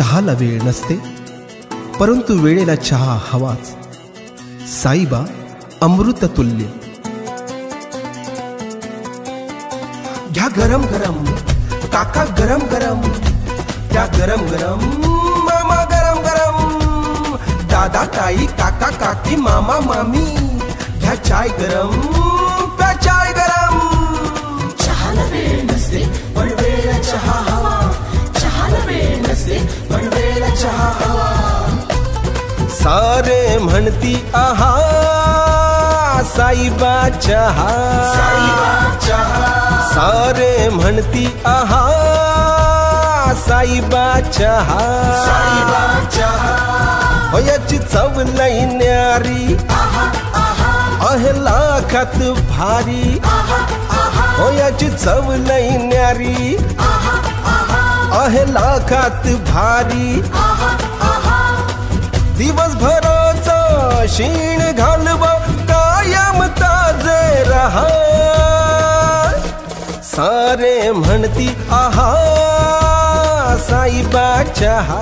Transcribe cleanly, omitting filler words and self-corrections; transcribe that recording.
चहाला वेळ नसते, परंतु वेळेला चहा हवाच. साईबा अमृत तुल्य. घ्या गरम गरम काका, गरम गरम घ्या, गरम गरम मामा, गरम गरम दादा ताई काका काकी मामा मामी. घ्या चाय गरम, प्या चाय गरम. चहाला वेळ नसते पण वेळेला चहा हवा. चहाला वेळ नसते पण वेळेला चहा हवा. सारे म्हणती आहा साईबा चहा. साईबा चहा. सारे म्हणती आहा साईबा चहा. साईबा चहा. याची चव लई न्यारी, आहे लाखात भारी. याची चव लई न्यारी, आहे लाखात भारी. दिवसभराचा शीण घालवा, कायम ताजे रहा. सारे म्हणती आहा साईबा चहा.